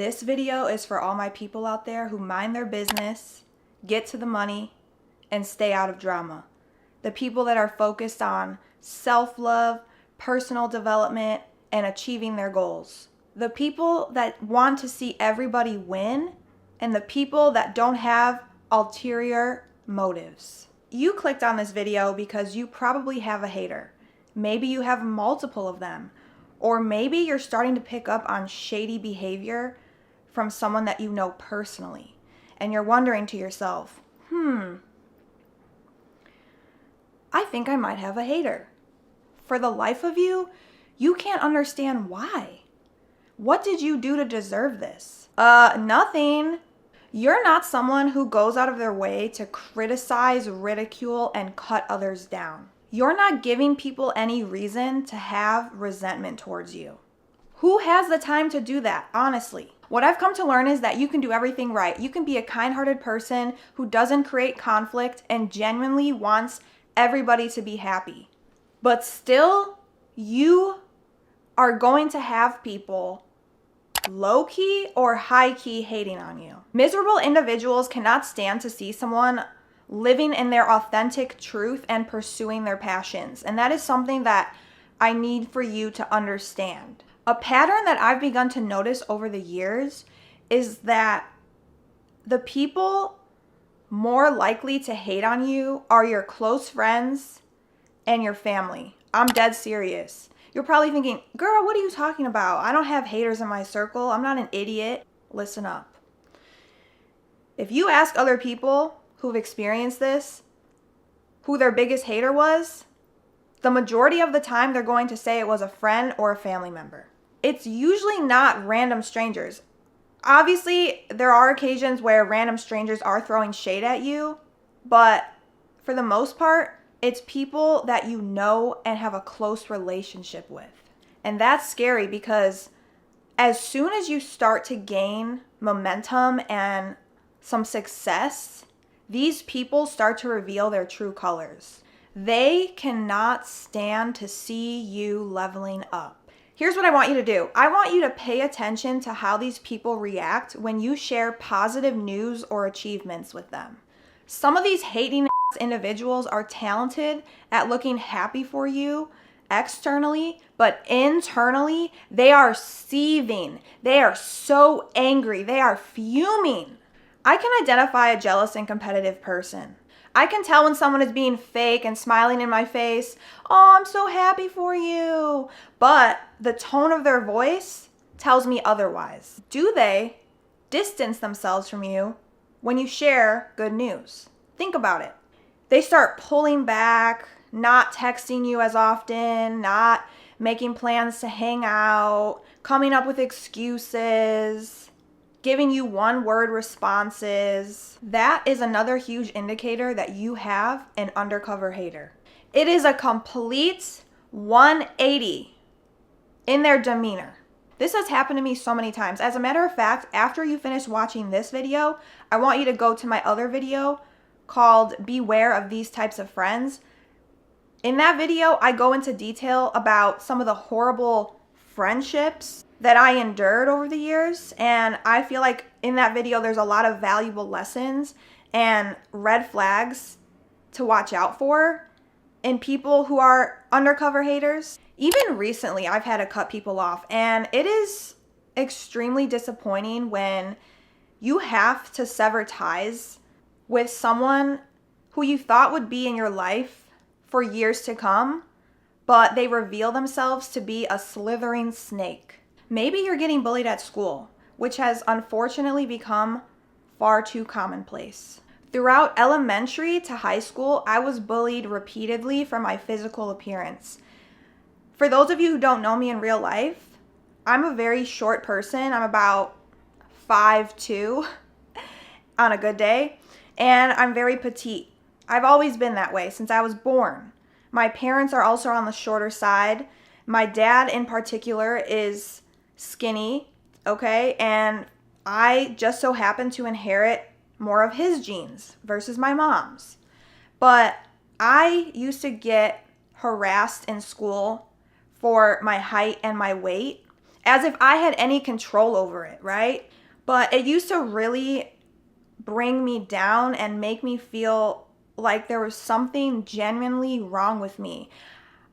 This video is for all my people out there who mind their business, get to the money, and stay out of drama. The people that are focused on self-love, personal development, and achieving their goals. The people that want to see everybody win, and the people that don't have ulterior motives. You clicked on this video because you probably have a hater. Maybe you have multiple of them. Or maybe you're starting to pick up on shady behavior from someone that you know personally. And you're wondering to yourself, I think I might have a hater. For the life of you, you can't understand why. What did you do to deserve this? Nothing. You're not someone who goes out of their way to criticize, ridicule, and cut others down. You're not giving people any reason to have resentment towards you. Who has the time to do that, honestly? What I've come to learn is that you can do everything right. You can be a kind-hearted person who doesn't create conflict and genuinely wants everybody to be happy. But still, you are going to have people low-key or high-key hating on you. Miserable individuals cannot stand to see someone living in their authentic truth and pursuing their passions. And that is something that I need for you to understand. A pattern that I've begun to notice over the years is that the people more likely to hate on you are your close friends and your family. I'm dead serious. You're probably thinking, girl, what are you talking about? I don't have haters in my circle. I'm not an idiot. Listen up. If you ask other people who've experienced this, who their biggest hater was, the majority of the time they're going to say it was a friend or a family member. It's usually not random strangers. Obviously, there are occasions where random strangers are throwing shade at you, but for the most part, it's people that you know and have a close relationship with. And that's scary because as soon as you start to gain momentum and some success, these people start to reveal their true colors. They cannot stand to see you leveling up. Here's what I want you to do. I want you to pay attention to how these people react when you share positive news or achievements with them. Some of these hating individuals are talented at looking happy for you externally, but internally, they are seething. They are so angry. They are fuming. I can identify a jealous and competitive person. I can tell when someone is being fake and smiling in my face. Oh, I'm so happy for you. But the tone of their voice tells me otherwise. Do they distance themselves from you when you share good news? Think about it. They start pulling back, not texting you as often, not making plans to hang out, coming up with excuses, giving you one-word responses. That is another huge indicator that you have an undercover hater. It is a complete 180 in their demeanor. This has happened to me so many times. As a matter of fact, after you finish watching this video, I want you to go to my other video called Beware of These Types of Friends. In that video, I go into detail about some of the horrible friendships that I endured over the years. And I feel like in that video, there's a lot of valuable lessons and red flags to watch out for in people who are undercover haters. Even recently, I've had to cut people off, and it is extremely disappointing when you have to sever ties with someone who you thought would be in your life for years to come, but they reveal themselves to be a slithering snake. Maybe you're getting bullied at school, which has unfortunately become far too commonplace. Throughout elementary to high school, I was bullied repeatedly for my physical appearance. For those of you who don't know me in real life, I'm a very short person. I'm about 5'2" on a good day, and I'm very petite. I've always been that way since I was born. My parents are also on the shorter side. My dad in particular is skinny, okay? And I just so happen to inherit more of his genes versus my mom's. But I used to get harassed in school for my height and my weight. as if I had any control over it, right? But it used to really bring me down and make me feel like there was something genuinely wrong with me.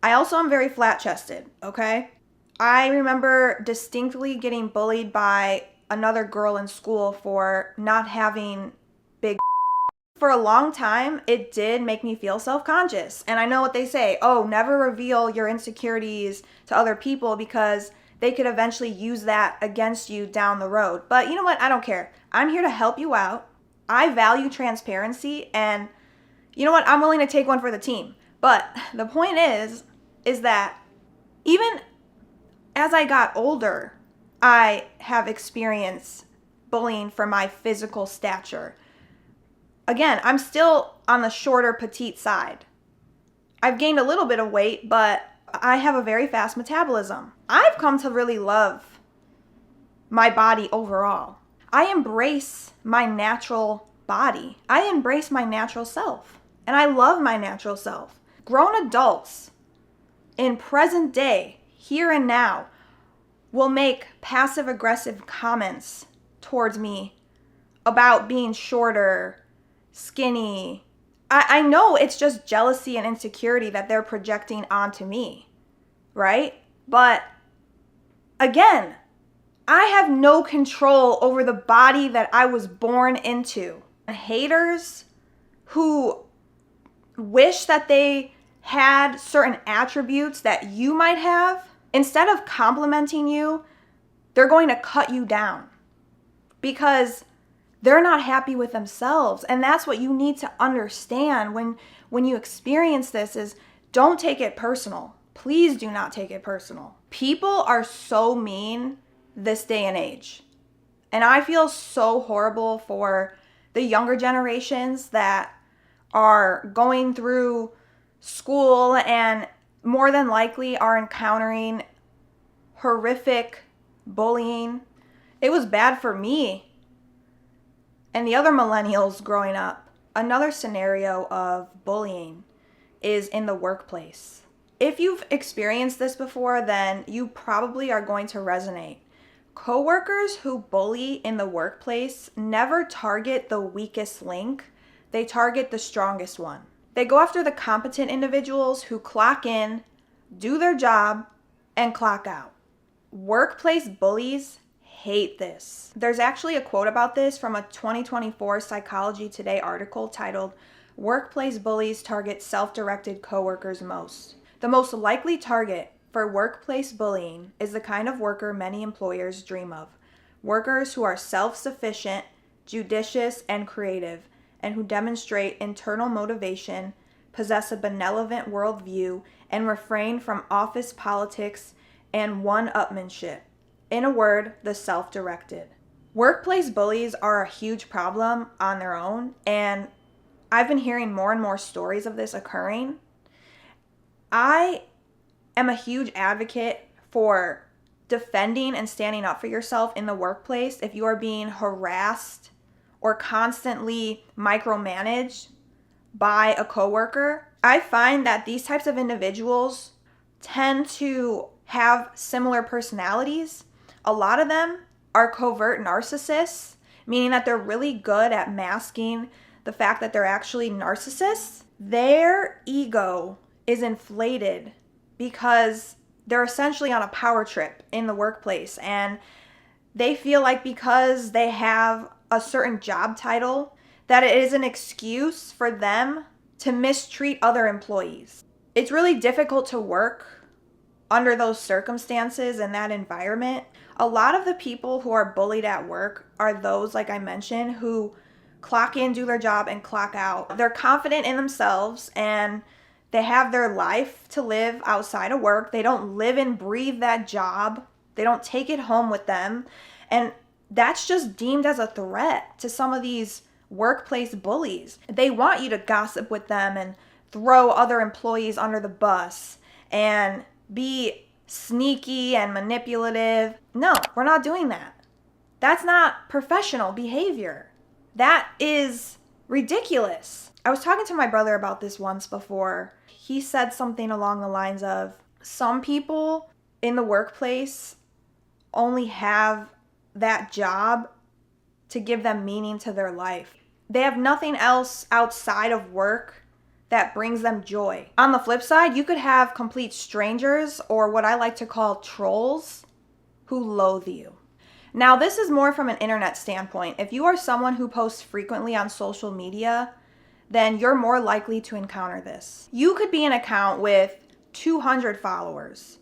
I also am very flat chested, okay? I remember distinctly getting bullied by another girl in school for not having big. For a long time, it did make me feel self-conscious. And I know what they say, oh, never reveal your insecurities to other people because they could eventually use that against you down the road. But you know what? I don't care. I'm here to help you out. I value transparency, and you know what? I'm willing to take one for the team. But the point is that even as I got older, I have experienced bullying for my physical stature. Again, I'm still on the shorter, petite side. I've gained a little bit of weight, but I have a very fast metabolism. I've come to really love my body overall. I embrace my natural body. I embrace my natural self. And I love my natural self. Grown adults in present day, here and now, will make passive aggressive comments towards me about being shorter, skinny. I know it's just jealousy and insecurity that they're projecting onto me, right? But again, I have no control over the body that I was born into. Haters who wish that they had certain attributes that you might have, instead of complimenting you, they're going to cut you down because they're not happy with themselves. And that's what you need to understand when you experience this is don't take it personal. Please do not take it personal. People are so mean this day and age. And I feel so horrible for the younger generations that are going through school and more than likely are encountering horrific bullying. It was bad for me and the other millennials growing up. Another scenario of bullying is in the workplace. If you've experienced this before, then you probably are going to resonate. Coworkers who bully in the workplace never target the weakest link. They target the strongest one. They go after the competent individuals who clock in, do their job, and clock out. Workplace bullies hate this. There's actually a quote about this from a 2024 Psychology Today article titled, "Workplace Bullies Target Self-Directed Coworkers Most." The most likely target for workplace bullying is the kind of worker many employers dream of. Workers who are self-sufficient, judicious, and creative, and who demonstrate internal motivation, possess a benevolent worldview, and refrain from office politics and one-upmanship. In a word, the self-directed. Workplace bullies are a huge problem on their own, and I've been hearing more and more stories of this occurring. I am a huge advocate for defending and standing up for yourself in the workplace if you are being harassed or constantly micromanaged by a coworker. I find that these types of individuals tend to have similar personalities. A lot of them are covert narcissists, meaning that they're really good at masking the fact that they're actually narcissists. Their ego is inflated because they're essentially on a power trip in the workplace, and they feel like because they have a certain job title that it is an excuse for them to mistreat other employees. It's really difficult to work under those circumstances and that environment. A lot of the people who are bullied at work are those, like I mentioned, who clock in, do their job, and clock out. They're confident in themselves and they have their life to live outside of work. They don't live and breathe that job. They don't take it home with them. And that's just deemed as a threat to some of these workplace bullies. They want you to gossip with them and throw other employees under the bus and be sneaky and manipulative. No, we're not doing that. That's not professional behavior. That is ridiculous. I was talking to my brother about this once before. He said something along the lines of, some people in the workplace only have that job to give them meaning to their life. They have nothing else outside of work that brings them joy. On the flip side, you could have complete strangers, or what I like to call trolls, who loathe you. Now, this is more from an internet standpoint. If you are someone who posts frequently on social media, then you're more likely to encounter this. You could be an account with 200 followers,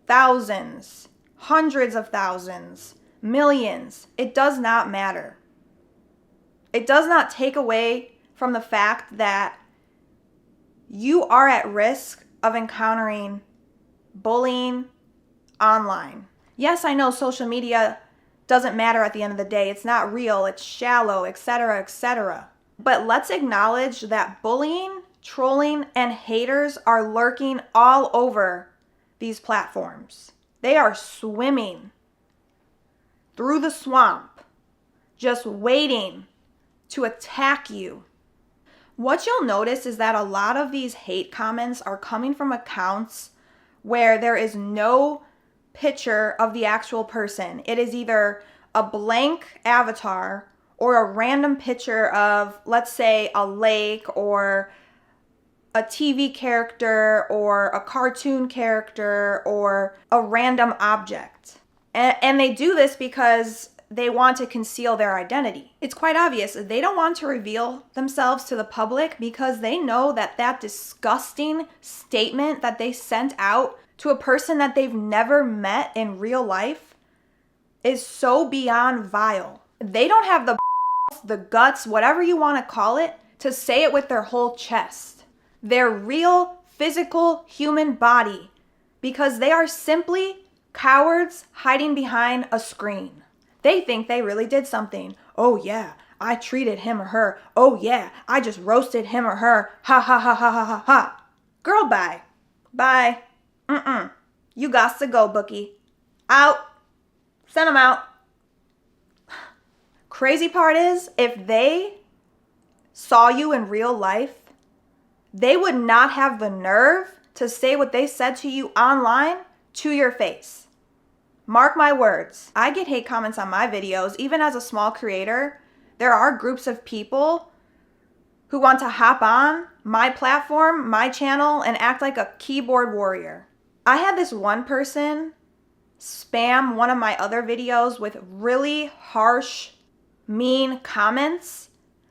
thousands, hundreds of thousands, millions. It does not matter. It does not take away from the fact that you are at risk of encountering bullying online. Yes, I know social media doesn't matter at the end of the day. It's not real, it's shallow, etc., etc. But let's acknowledge that bullying, trolling, and haters are lurking all over these platforms. They are swimming through the swamp, just waiting to attack you. What you'll notice is that a lot of these hate comments are coming from accounts where there is no picture of the actual person. It is either a blank avatar or a random picture of, let's say, a lake or a TV character or a cartoon character or a random object. And they do this because they want to conceal their identity. It's quite obvious. They don't want to reveal themselves to the public because they know that that disgusting statement that they sent out to a person that they've never met in real life is so beyond vile. They don't have the guts, whatever you want to call it, to say it with their whole chest. Their real, physical, human body, because they are simply cowards hiding behind a screen. They think they really did something. Oh yeah, I treated him or her. Oh yeah, I just roasted him or her. Ha ha ha ha ha ha ha. Girl, bye. Bye. You gots to go, bookie. Out. Send them out. Crazy part is, if they saw you in real life, they would not have the nerve to say what they said to you online to your face. Mark my words. I get hate comments on my videos. Even as a small creator, there are groups of people who want to hop on my platform, my channel, and act like a keyboard warrior. I had this one person spam one of my other videos with really harsh, mean comments,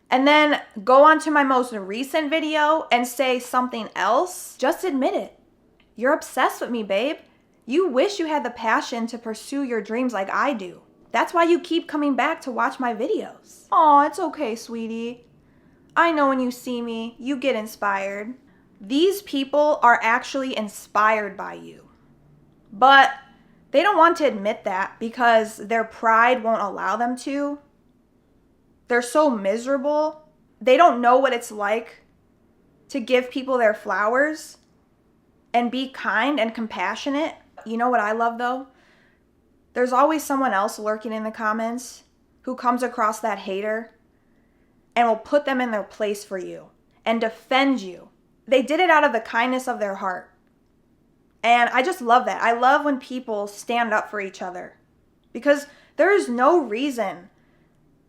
and then go on to my most recent video and say something else. Just admit it. You're obsessed with me, babe. You wish you had the passion to pursue your dreams like I do. That's why you keep coming back to watch my videos. Aw, it's okay, sweetie. I know when you see me, you get inspired. These people are actually inspired by you. But they don't want to admit that because their pride won't allow them to. They're so miserable. They don't know what it's like to give people their flowers and be kind and compassionate. You know what I love though? There's always someone else lurking in the comments who comes across that hater and will put them in their place for you and defend you. They did it out of the kindness of their heart. And I just love that. I love when people stand up for each other because there is no reason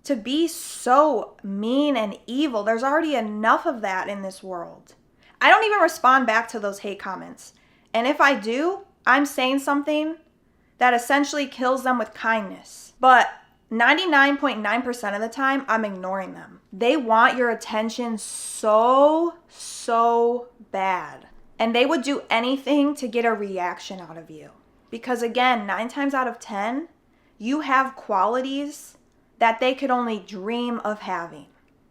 to be so mean and evil. There's already enough of that in this world. I don't even respond back to those hate comments. And if I do, I'm saying something that essentially kills them with kindness. But 99.9% of the time, I'm ignoring them. They want your attention so bad. And they would do anything to get a reaction out of you. Because again, 9 times out of 10, you have qualities that they could only dream of having.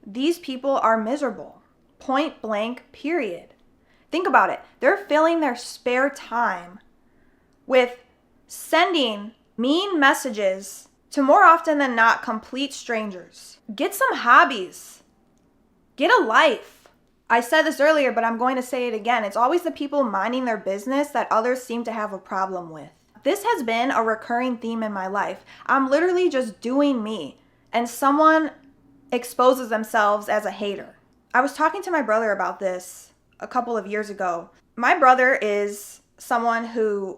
These people are miserable. Point blank, period. Think about it. They're filling their spare time with sending mean messages to, more often than not, complete strangers. Get some hobbies. Get a life. I said this earlier, but I'm going to say it again. It's always the people minding their business that others seem to have a problem with. This has been a recurring theme in my life. I'm literally just doing me, and someone exposes themselves as a hater. I was talking to my brother about this a couple of years ago. My brother is someone who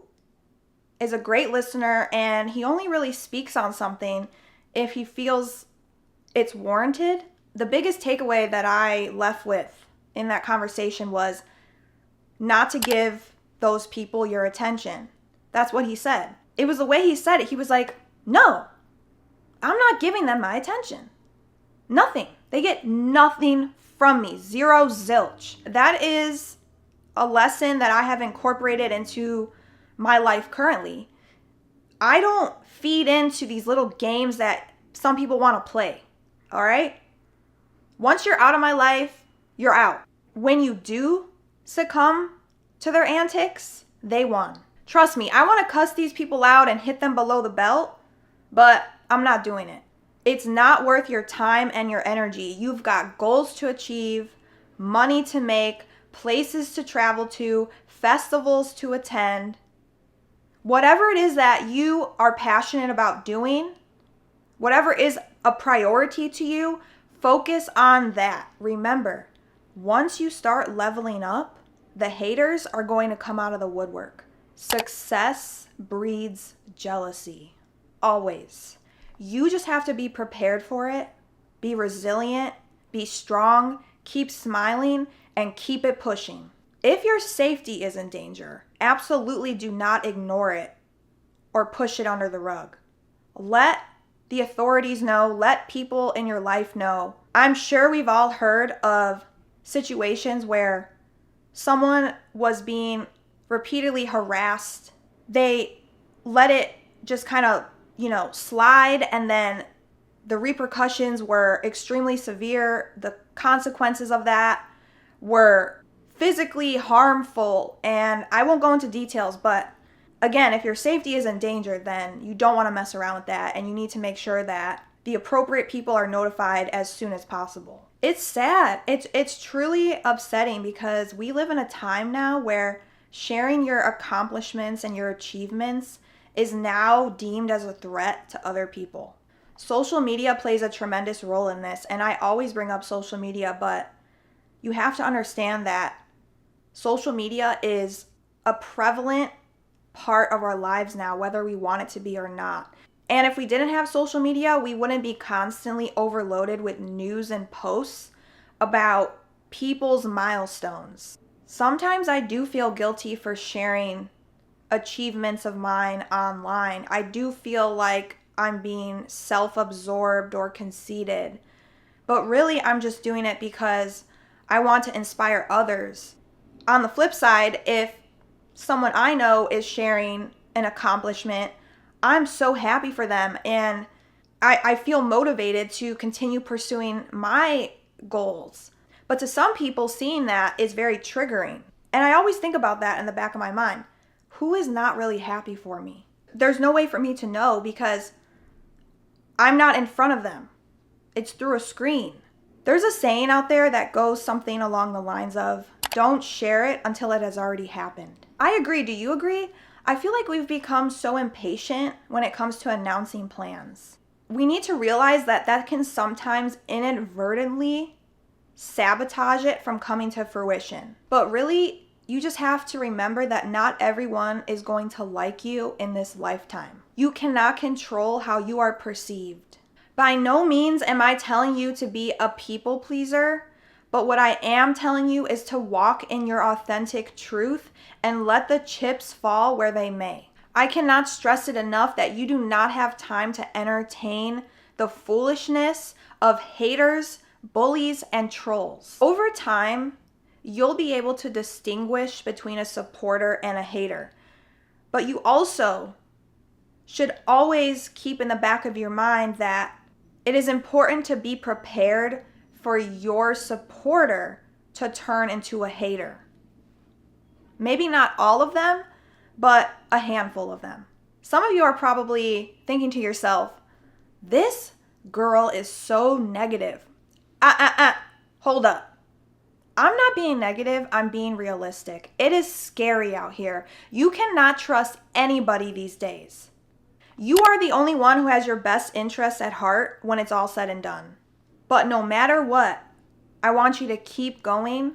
is a great listener, and he only really speaks on something if he feels it's warranted. The biggest takeaway that I left with in that conversation was not to give those people your attention. That's what he said. It was the way he said it. He was like, no, I'm not giving them my attention. Nothing. They get nothing from me. Zero, zilch. That is a lesson that I have incorporated into my life currently. I don't feed into these little games that some people want to play. All right? Once you're out of my life, you're out. When you do succumb to their antics, they won. Trust me, I want to cuss these people out and hit them below the belt, but I'm not doing it. It's not worth your time and your energy. You've got goals to achieve, money to make, places to travel to, festivals to attend. Whatever it is that you are passionate about doing, whatever is a priority to you, focus on that. Remember, once you start leveling up, the haters are going to come out of the woodwork. Success breeds jealousy. Always. You just have to be prepared for it, be resilient, be strong, keep smiling, and keep it pushing. If your safety is in danger, absolutely do not ignore it or push it under the rug. Let the authorities know, let people in your life know. I'm sure we've all heard of situations where someone was being repeatedly harassed. They let it just kind of, slide, and then the repercussions were extremely severe. The consequences of that were physically harmful, and I won't go into details, but again, if your safety is in danger, then you don't want to mess around with that, and you need to make sure that the appropriate people are notified as soon as possible. It's sad. It's truly upsetting because we live in a time now where sharing your accomplishments and your achievements is now deemed as a threat to other people. Social media plays a tremendous role in this, and I always bring up social media, but you have to understand that social media is a prevalent part of our lives now, whether we want it to be or not. And if we didn't have social media, we wouldn't be constantly overloaded with news and posts about people's milestones. Sometimes I do feel guilty for sharing achievements of mine online. I do feel like I'm being self-absorbed or conceited. But really, I'm just doing it because I want to inspire others. On the flip side, if someone I know is sharing an accomplishment, I'm so happy for them, and I feel motivated to continue pursuing my goals. But to some people, seeing that is very triggering. And I always think about that in the back of my mind. Who is not really happy for me? There's no way for me to know because I'm not in front of them. It's through a screen. There's a saying out there that goes something along the lines of, don't share it until it has already happened. I agree. Do you agree? I feel like we've become so impatient when it comes to announcing plans. We need to realize that can sometimes inadvertently sabotage it from coming to fruition. But really, you just have to remember that not everyone is going to like you in this lifetime. You cannot control how you are perceived. By no means am I telling you to be a people pleaser, but what I am telling you is to walk in your authentic truth and let the chips fall where they may. I cannot stress it enough that you do not have time to entertain the foolishness of haters, bullies, and trolls. Over time, you'll be able to distinguish between a supporter and a hater. But you also should always keep in the back of your mind that it is important to be prepared for your supporter to turn into a hater. Maybe not all of them, but a handful of them. Some of you are probably thinking to yourself, this girl is so negative. Hold up. I'm not being negative, I'm being realistic. It is scary out here. You cannot trust anybody these days. You are the only one who has your best interests at heart when it's all said and done. But no matter what, I want you to keep going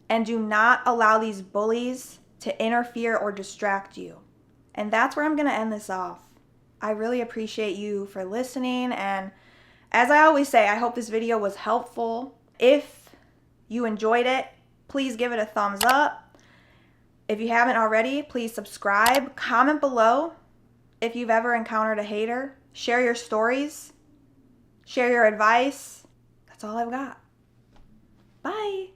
and do not allow these bullies to interfere or distract you. And that's where I'm going to end this off. I really appreciate you for listening. And as I always say, I hope this video was helpful. If you enjoyed it, please give it a thumbs up. If you haven't already, please subscribe. Comment below if you've ever encountered a hater. Share your stories. Share your advice. That's all I've got. Bye.